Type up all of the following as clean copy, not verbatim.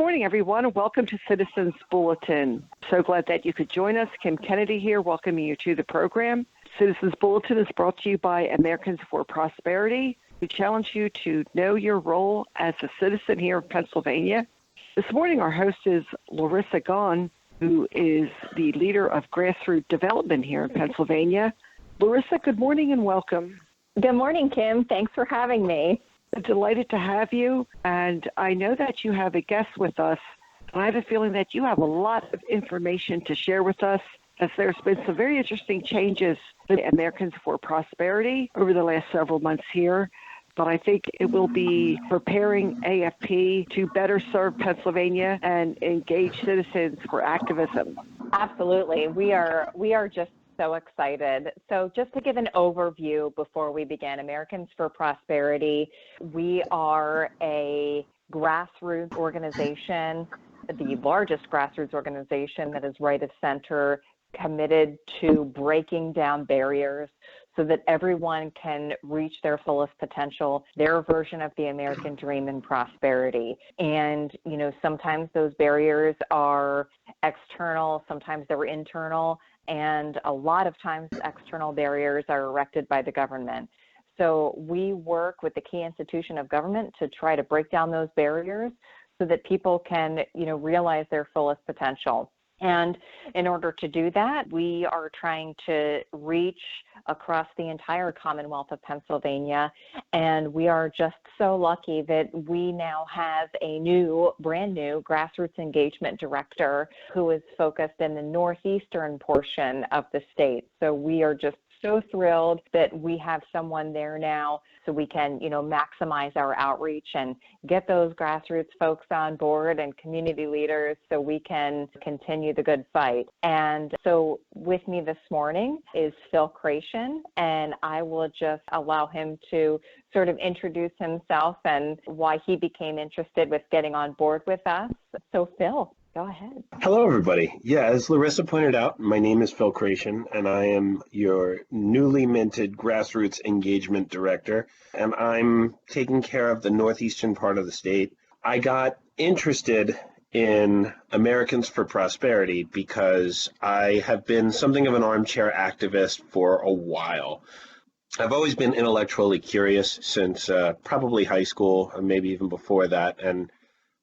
morning, everyone. Welcome to Citizens Bulletin. So glad that you could join us. Kim Kennedy here, welcoming you to the program. Citizens Bulletin is brought to you by Americans for Prosperity. We challenge you to know your role as a citizen here in Pennsylvania. This morning, our host is Larissa Gahn, who is the leader of grassroots development here in Pennsylvania. Larissa, good morning and welcome. Good morning, Kim. Thanks for having me. Delighted to have you, and I know that you have a guest with us, and I have a feeling that you have a lot of information to share with us, as there's been some very interesting changes to Americans for Prosperity over the last several months here, but I think it will be preparing AFP to better serve Pennsylvania and engage citizens for activism. Absolutely. We are just so excited. So just to give an overview before we begin, Americans for Prosperity, we are a grassroots organization, the largest grassroots organization that is right of center, committed to breaking down barriers so that everyone can reach their fullest potential, their version of the American dream and prosperity. And, sometimes those barriers are external, sometimes they're internal, and a lot of times external barriers are erected by the government. So we work with the key institution of government to try to break down those barriers so that people can, realize their fullest potential. And in order to do that, we are trying to reach across the entire Commonwealth of Pennsylvania. And we are just so lucky that we now have a brand new grassroots engagement director who is focused in the northeastern portion of the state. So we are just so thrilled that we have someone there now so we can, maximize our outreach and get those grassroots folks on board and community leaders so we can continue the good fight. And so with me this morning is Phil Creation, and I will just allow him to sort of introduce himself and why he became interested with getting on board with us. So Phil, go ahead. Hello, everybody. Yeah, as Larissa pointed out, my name is Phil Creation, and I am your newly minted Grassroots Engagement Director, and I'm taking care of the northeastern part of the state. I got interested in Americans for Prosperity because I have been something of an armchair activist for a while. I've always been intellectually curious since probably high school, or maybe even before that, and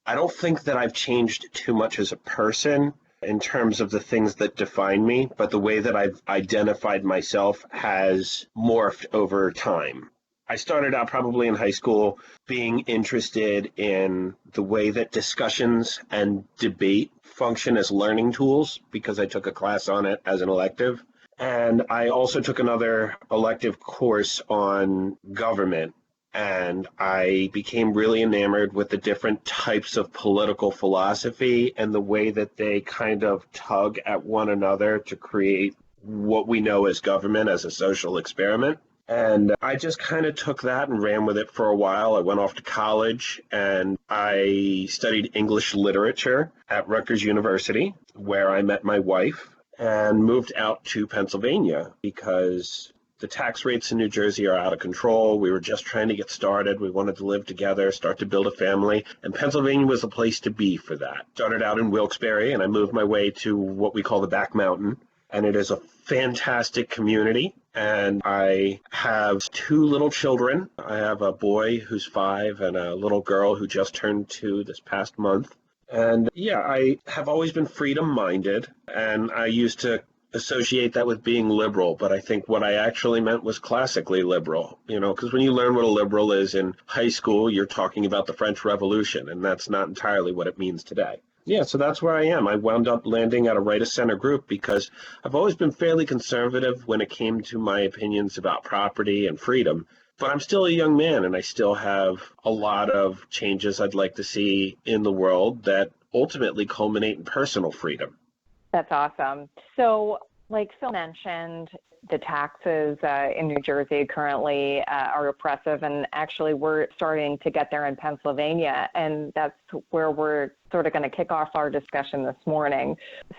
I don't think that I've changed too much as a person in terms of the things that define me, but the way that I've identified myself has morphed over time. I started out probably in high school being interested in the way that discussions and debate function as learning tools because I took a class on it as an elective. And I also took another elective course on government. And I became really enamored with the different types of political philosophy and the way that they kind of tug at one another to create what we know as government as a social experiment. And I just kind of took that and ran with it for a while. I went off to college and I studied English literature at Rutgers University, where I met my wife and moved out to Pennsylvania because the tax rates in New Jersey are out of control. We were just trying to get started. We wanted to live together, start to build a family, and Pennsylvania was the place to be for that. Started out in Wilkes-Barre, and I moved my way to what we call the Back Mountain, and it is a fantastic community, and I have two little children. I have a boy who's 5 and a little girl who just turned 2 this past month. And yeah, I have always been freedom-minded, and I used to associate that with being liberal, but I think what I actually meant was classically liberal, because when you learn what a liberal is in high school, you're talking about the French Revolution, and that's not entirely what it means today. Yeah, so that's where I am. I wound up landing at a right-of-center group because I've always been fairly conservative when it came to my opinions about property and freedom, but I'm still a young man, and I still have a lot of changes I'd like to see in the world that ultimately culminate in personal freedom. That's awesome. So like Phil mentioned, the taxes in New Jersey currently are oppressive, and actually we're starting to get there in Pennsylvania, and that's where we're sort of going to kick off our discussion this morning.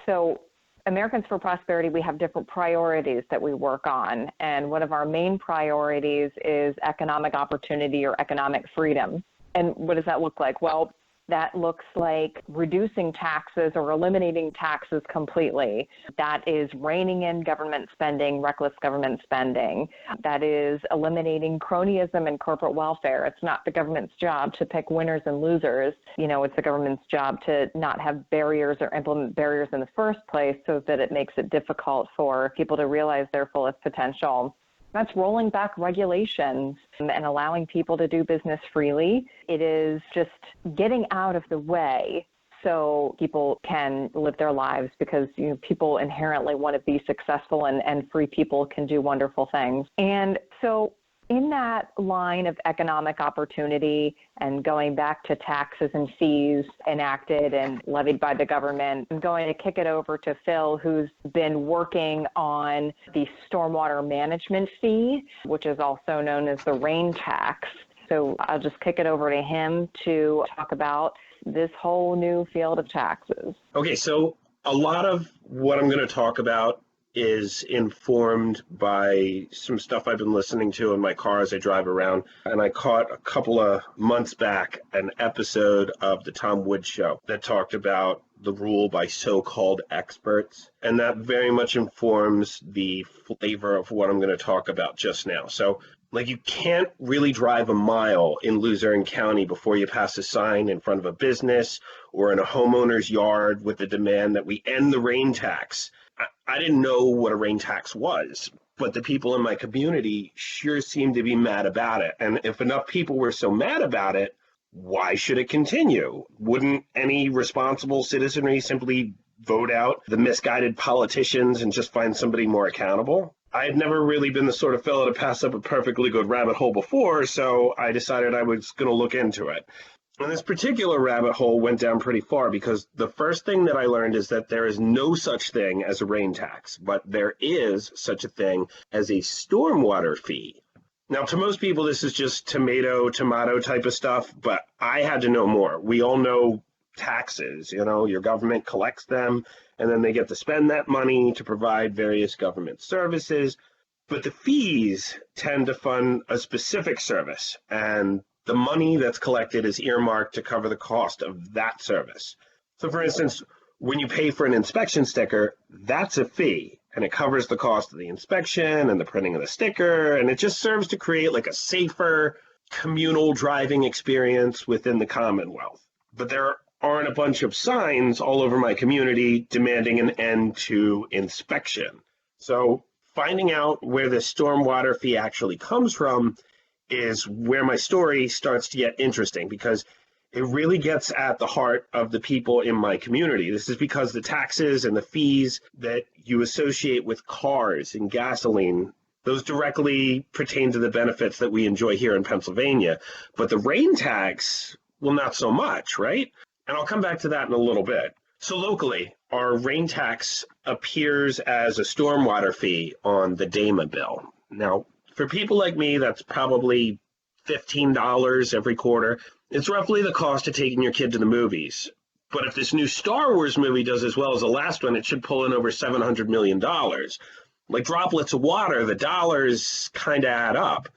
So Americans for Prosperity, we have different priorities that we work on, and one of our main priorities is economic opportunity or economic freedom. And what does that look like? Well, That looks like reducing taxes or eliminating taxes completely. That is reining in government spending, reckless government spending. That is eliminating cronyism and corporate welfare. It's not the government's job to pick winners and losers. It's the government's job to not have barriers or implement barriers in the first place so that it makes it difficult for people to realize their fullest potential. That's rolling back regulations and allowing people to do business freely. It is just getting out of the way so people can live their lives, because people inherently want to be successful, and free people can do wonderful things. And so in that line of economic opportunity and going back to taxes and fees enacted and levied by the government, I'm going to kick it over to Phil, who's been working on the stormwater management fee, which is also known as the rain tax. So I'll just kick it over to him to talk about this whole new field of taxes. Okay, so a lot of what I'm going to talk about is informed by some stuff I've been listening to in my car as I drive around. And I caught a couple of months back an episode of the Tom Woods Show that talked about the rule by so-called experts. And that very much informs the flavor of what I'm going to talk about just now. So, you can't really drive a mile in Luzerne County before you pass a sign in front of a business or in a homeowner's yard with the demand that we end the rain tax. I didn't know what a rain tax was, but the people in my community sure seemed to be mad about it. And if enough people were so mad about it, why should it continue? Wouldn't any responsible citizenry simply vote out the misguided politicians and just find somebody more accountable? I had never really been the sort of fellow to pass up a perfectly good rabbit hole before, so I decided I was going to look into it. And this particular rabbit hole went down pretty far, because the first thing that I learned is that there is no such thing as a rain tax, but there is such a thing as a stormwater fee. Now, to most people, this is just tomato type of stuff, but I had to know more. We all know taxes, your government collects them, and then they get to spend that money to provide various government services. But the fees tend to fund a specific service, and the money that's collected is earmarked to cover the cost of that service. So, for instance, when you pay for an inspection sticker, that's a fee, and it covers the cost of the inspection and the printing of the sticker, and it just serves to create a safer communal driving experience within the Commonwealth. But there aren't a bunch of signs all over my community demanding an end to inspection. So finding out where the stormwater fee actually comes from is where my story starts to get interesting, because it really gets at the heart of the people in my community. This is because the taxes and the fees that you associate with cars and gasoline, those directly pertain to the benefits that we enjoy here in Pennsylvania. But the rain tax, well, not so much, right? And I'll come back to that in a little bit. So locally, our rain tax appears as a stormwater fee on the DAMA bill. Now, for people like me, that's probably $15 every quarter. It's roughly the cost of taking your kid to the movies. But if this new Star Wars movie does as well as the last one, it should pull in over $700 million. Like droplets of water, the dollars kind of add up.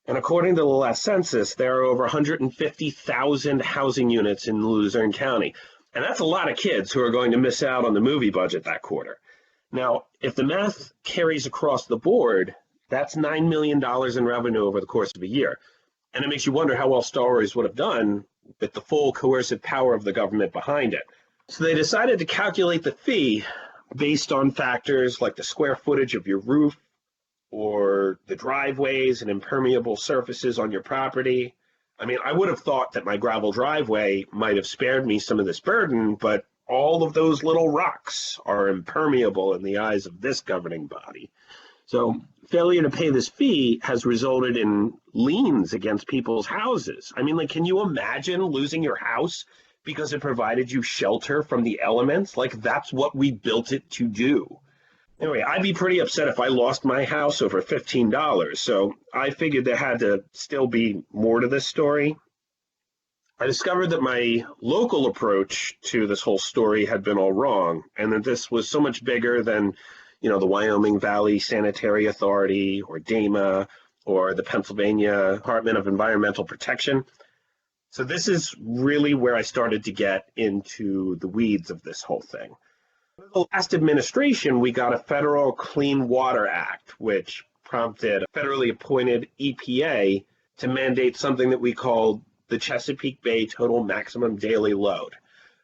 And according to the last census, there are over 150,000 housing units in Luzerne County. And that's a lot of kids who are going to miss out on the movie budget that quarter. Now, if the math carries across the board, that's $9 million in revenue over the course of a year. And it makes you wonder how well Star Wars would have done with the full coercive power of the government behind it. So they decided to calculate the fee based on factors like the square footage of your roof, or the driveways and impermeable surfaces on your property. I mean, I would have thought that my gravel driveway might have spared me some of this burden, but all of those little rocks are impermeable in the eyes of this governing body. So failure to pay this fee has resulted in liens against people's houses. I mean, can you imagine losing your house because it provided you shelter from the elements? That's what we built it to do. Anyway, I'd be pretty upset if I lost my house over $15, so I figured there had to still be more to this story. I discovered that my local approach to this whole story had been all wrong, and that this was so much bigger than, the Wyoming Valley Sanitary Authority, or DAMA, or the Pennsylvania Department of Environmental Protection. So this is really where I started to get into the weeds of this whole thing. The last administration, we got a Federal Clean Water Act, which prompted a federally appointed EPA to mandate something that we called the Chesapeake Bay Total Maximum Daily Load.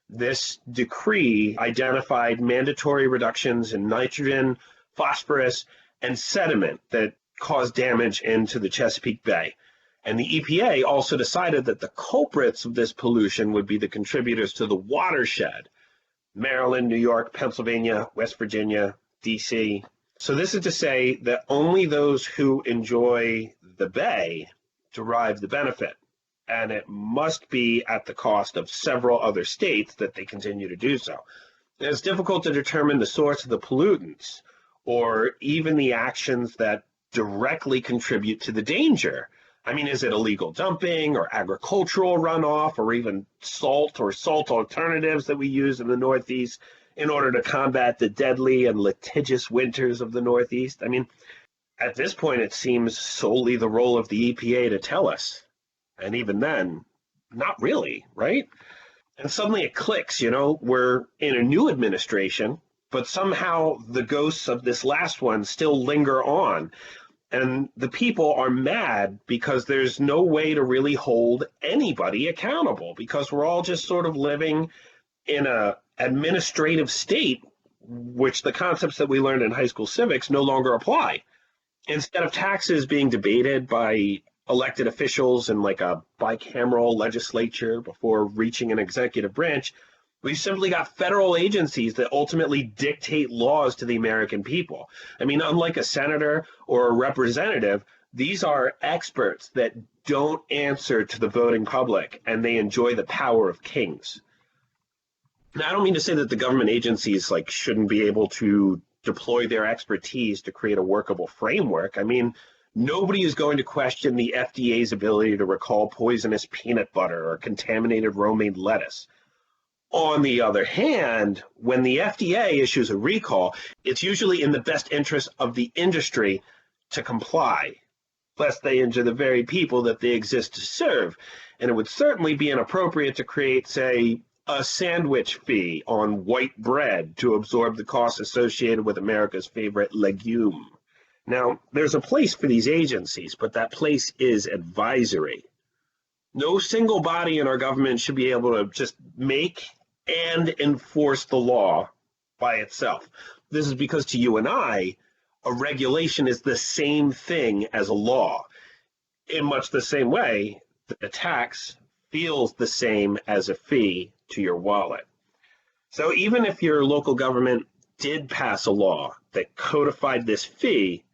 This decree identified mandatory reductions in nitrogen, phosphorus, and sediment that caused damage into the Chesapeake Bay. And the EPA also decided that the culprits of this pollution would be the contributors to the watershed: Maryland, New York, Pennsylvania, West Virginia, DC. So this is to say that only those who enjoy the bay derive the benefit. And it must be at the cost of several other states that they continue to do so. And it's difficult to determine the source of the pollutants or even the actions that directly contribute to the danger. I mean, is it illegal dumping or agricultural runoff or even salt or salt alternatives that we use in the Northeast in order to combat the deadly and litigious winters of the Northeast? I mean, at this point, it seems solely the role of the EPA to tell us. And even then, not really, right? And suddenly it clicks, we're in a new administration, but somehow the ghosts of this last one still linger on. And the people are mad because there's no way to really hold anybody accountable, because we're all just sort of living in a administrative state, which the concepts that we learned in high school civics no longer apply. Instead of taxes being debated by elected officials in like a bicameral legislature before reaching an executive branch, we've simply got federal agencies that ultimately dictate laws to the American people. I mean, unlike a senator or a representative, these are experts that don't answer to the voting public, and they enjoy the power of kings. Now, I don't mean to say that the government agencies shouldn't be able to deploy their expertise to create a workable framework. I mean, nobody is going to question the FDA's ability to recall poisonous peanut butter or contaminated romaine lettuce. On the other hand, when the FDA issues a recall, it's usually in the best interest of the industry to comply, lest they injure the very people that they exist to serve. And it would certainly be inappropriate to create, say, a sandwich fee on white bread to absorb the costs associated with America's favorite legume. Now, there's a place for these agencies, but that place is advisory. No single body in our government should be able to just make and enforce the law by itself. This is because to you and I, a regulation is the same thing as a law. In much the same way that a tax feels the same as a fee to your wallet. So even if your local government did pass a law that codified this fee,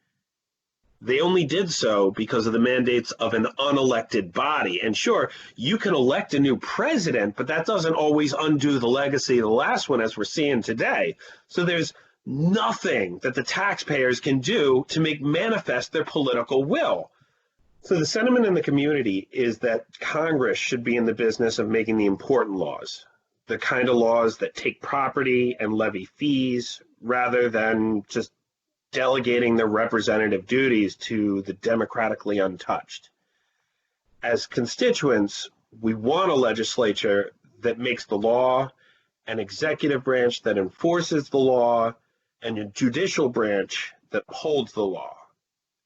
they only did so because of the mandates of an unelected body. And sure, you can elect a new president, but that doesn't always undo the legacy of the last one, as we're seeing today. So there's nothing that the taxpayers can do to make manifest their political will. So the sentiment in the community is that Congress should be in the business of making the important laws, the kind of laws that take property and levy fees, rather than just delegating their representative duties to the democratically untouched. As constituents, we want a legislature that makes the law, an executive branch that enforces the law, and a judicial branch that upholds the law.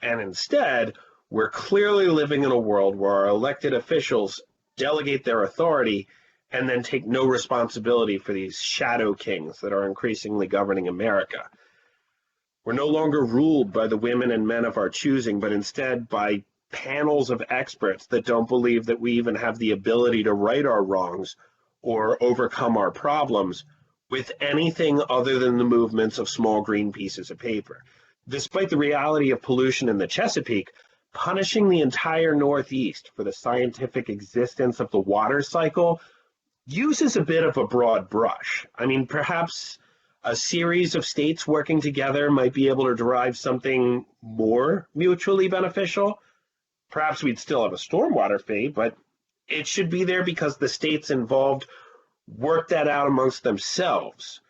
And instead, we're clearly living in a world where our elected officials delegate their authority and then take no responsibility for these shadow kings that are increasingly governing America. We're no longer ruled by the women and men of our choosing, but instead by panels of experts that don't believe that we even have the ability to right our wrongs or overcome our problems with anything other than the movements of small green pieces of paper. Despite the reality of pollution in the Chesapeake, punishing the entire Northeast for the scientific existence of the water cycle uses a bit of a broad brush. I mean, perhaps a series of states working together might be able to derive something more mutually beneficial. Perhaps we'd still have a stormwater fee, but it should be there because the states involved work that out amongst themselves.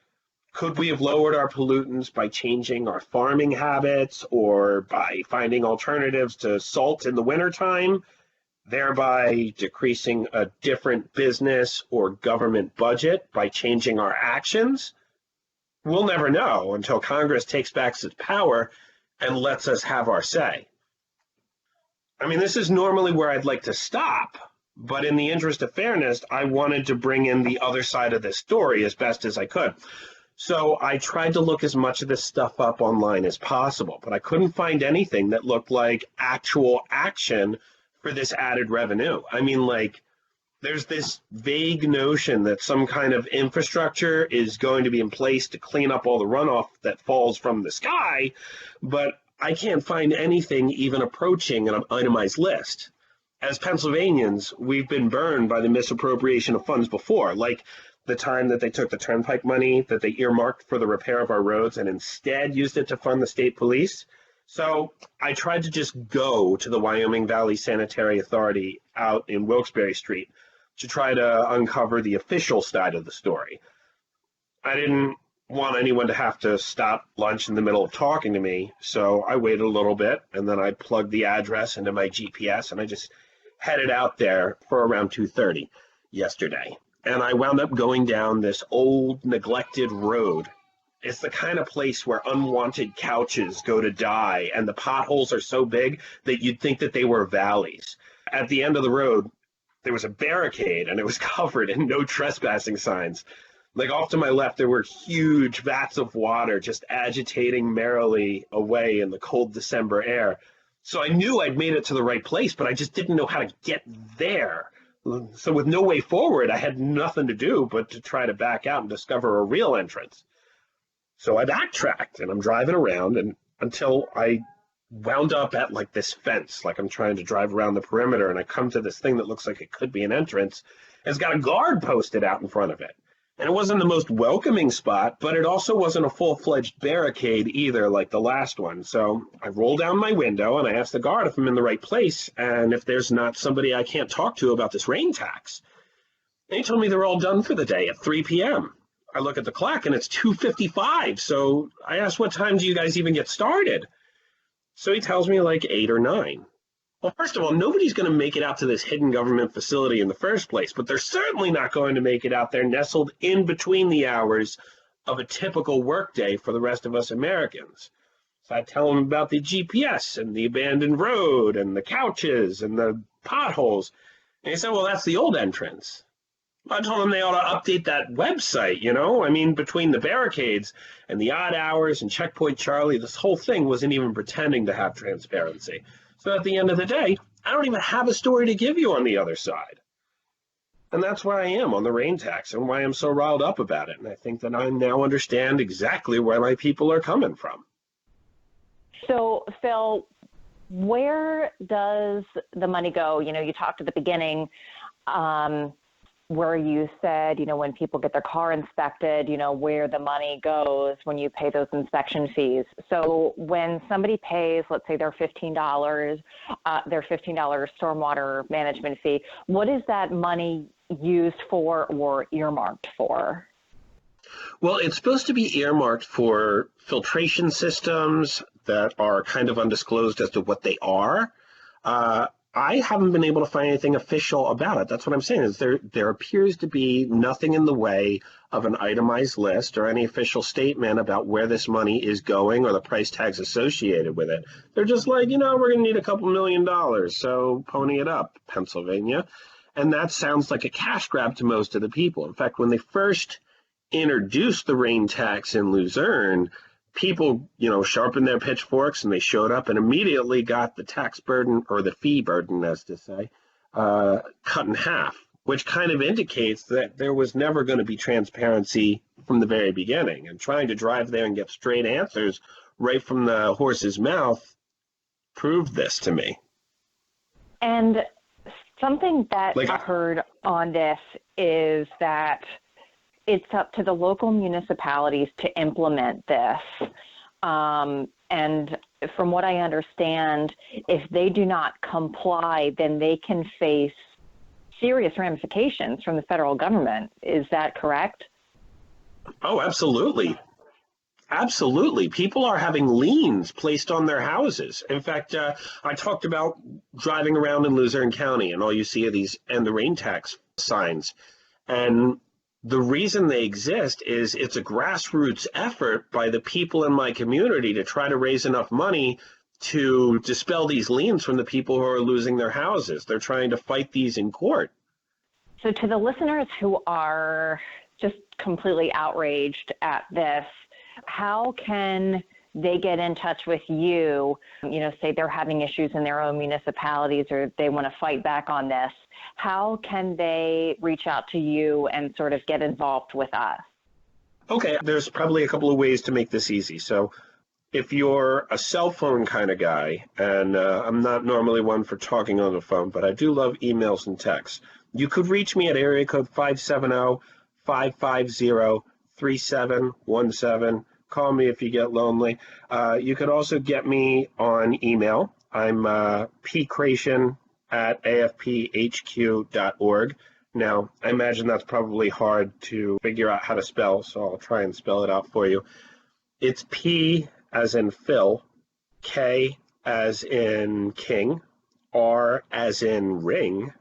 Could we have lowered our pollutants by changing our farming habits or by finding alternatives to salt in the wintertime? thereby decreasing a different business or government budget by changing our actions? We'll never know until Congress takes back its power and lets us have our say. I mean, this is normally where I'd like to stop, but in the interest of fairness, I wanted to bring in the other side of this story as best as I could. So I tried to look as much of this stuff up online as possible, but I couldn't find anything that looked like actual action for this added revenue. I mean, like, there's this vague notion that some kind of infrastructure is going to be in place to clean up all the runoff that falls from the sky, but I can't find anything even approaching an itemized list. As Pennsylvanians, we've been burned by the misappropriation of funds before, like the time that they took the turnpike money that they earmarked for the repair of our roads and instead used it to fund the state police. So I tried to just go to the Wyoming Valley Sanitary Authority out in Wilkes-Barre Street to try to uncover the official side of the story. I didn't want anyone to have to stop lunch in the middle of talking to me, so I waited a little bit, and then I plugged the address into my GPS, and I just headed out there for around 2:30 yesterday. And I wound up going down this old, neglected road. It's the kind of place where unwanted couches go to die, and the potholes are so big that you'd think that they were valleys. At the end of the road, there was a barricade, and it was covered in no trespassing signs. Like off to my left, there were huge vats of water just agitating merrily away in the cold December air. So I knew I'd made it to the right place, but I just didn't know how to get there. So with no way forward, I had nothing to do but to try to back out and discover a real entrance. So I backtracked, and I'm driving around and until I wound up at like this fence, like I'm trying to drive around the perimeter, and I come to this thing that looks like it could be an entrance. It's got a guard posted out in front of it. And it wasn't the most welcoming spot, but it also wasn't a full-fledged barricade either, like the last one. So I roll down my window and I ask the guard if I'm in the right place and if there's not somebody I can't talk to about this rain tax. And he told me they're all done for the day at 3 p.m. I look at the clock and it's 2:55. So I asked, what time do you guys even get started? So he tells me like 8 or 9. Well, first of all, nobody's going to make it out to this hidden government facility in the first place, but they're certainly not going to make it out there nestled in between the hours of a typical workday for the rest of us Americans. So I tell them about the GPS and the abandoned road and the couches and the potholes. And he said, well, that's the old entrance. I told them they ought to update that website, you know? I mean, between the barricades and the odd hours and Checkpoint Charlie, this whole thing wasn't even pretending to have transparency. So at the end of the day, I don't even have a story to give you on the other side. And that's where I am on the rain tax and why I'm so riled up about it. And I think that I now understand exactly where my people are coming from. So, Phil, where does the money go? You know, you talked at the beginning where you said, you know, when people get their car inspected, you know, where the money goes when you pay those inspection fees. So when somebody pays, let's say their $15 stormwater management fee, what is that money used for or earmarked for? Well, it's supposed to be earmarked for filtration systems that are kind of undisclosed as to what they are. I haven't been able to find anything official about it. That's what I'm saying, is there appears to be nothing in the way of an itemized list or any official statement about where this money is going or the price tags associated with it. They're just like, you know, we're going to need a couple $1 million, so pony it up, Pennsylvania. And that sounds like a cash grab to most of the people. In fact, when they first introduced the rain tax in Luzerne, people, you know, sharpened their pitchforks and they showed up and immediately got the tax burden, or the fee burden, as to say, cut in half, which kind of indicates that there was never going to be transparency from the very beginning. And trying to drive there and get straight answers right from the horse's mouth proved this to me. And something that I heard on this is that it's up to the local municipalities to implement this. And from what I understand, if they do not comply, then they can face serious ramifications from the federal government. Is that correct? Oh, absolutely. Absolutely. People are having liens placed on their houses. In fact, I talked about driving around in Luzerne County, and all you see are these and the rain tax signs. And the reason they exist is it's a grassroots effort by the people in my community to try to raise enough money to dispel these liens from the people who are losing their houses. They're trying to fight these in court. So to the listeners who are just completely outraged at this, how can they get in touch with you, say they're having issues in their own municipalities or they want to fight back on this? How can they reach out to you and sort of get involved with us? Okay, there's probably a couple of ways to make this easy. So if you're a cell phone kind of guy, and I'm not normally one for talking on the phone, but I do love emails and texts, you could reach me at area code 570-550-3717. Call me if you get lonely. You could also get me on email. I'm pcreation@afphq.org. Now, I imagine that's probably hard to figure out how to spell, so I'll try and spell it out for you. It's P as in Phil, K as in King, R as in ring,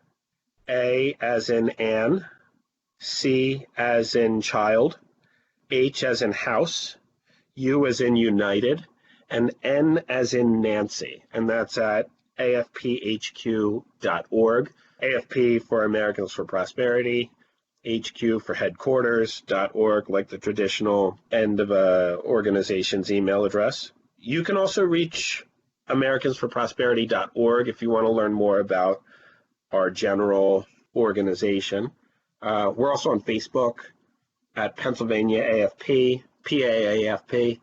A as in Anne, C as in child, H as in house, U as in United, and N as in Nancy, and that's at afphq.org. AFP for Americans for Prosperity, HQ for headquarters.org, like the traditional end of a organization's email address. You can also reach americansforprosperity.org if you want to learn more about our general organization. We're also on Facebook at Pennsylvania AFP, PAAFP.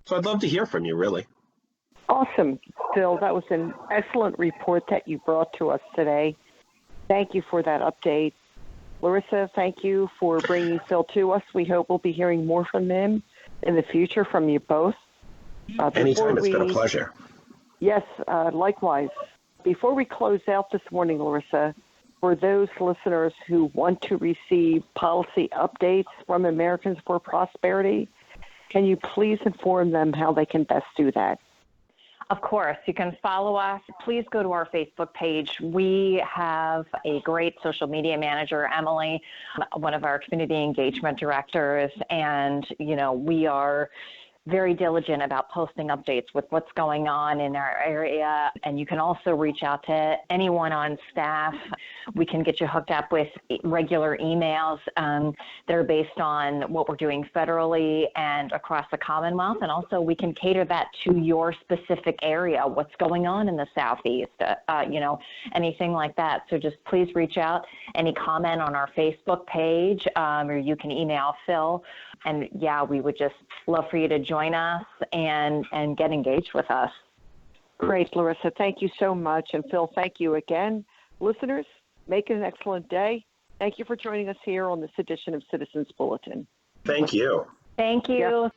So I'd love to hear from you, really. Awesome, Phil. That was an excellent report that you brought to us today. Thank you for that update. Larissa, thank you for bringing Phil to us. We hope we'll be hearing more from him in the future, from you both. Anytime, it's been a pleasure. Yes, likewise. Before we close out this morning, Larissa, for those listeners who want to receive policy updates from Americans for Prosperity, can you please inform them how they can best do that? Of course, you can follow us. Please go to our Facebook page. We have a great social media manager, Emily, one of our community engagement directors, and, we are very diligent about posting updates with what's going on in our area. And you can also reach out to anyone on staff. We can get you hooked up with regular emails that are based on what we're doing federally and across the Commonwealth. And also we can cater that to your specific area, what's going on in the Southeast, anything like that. So just please reach out, any comment on our Facebook page, or you can email Phil. And we would just love for you to join us and get engaged with us. Great, Larissa. Thank you so much. And Phil, thank you again. Listeners, make it an excellent day. Thank you for joining us here on this edition of Citizens Bulletin. Thank you. Thank you. Yeah.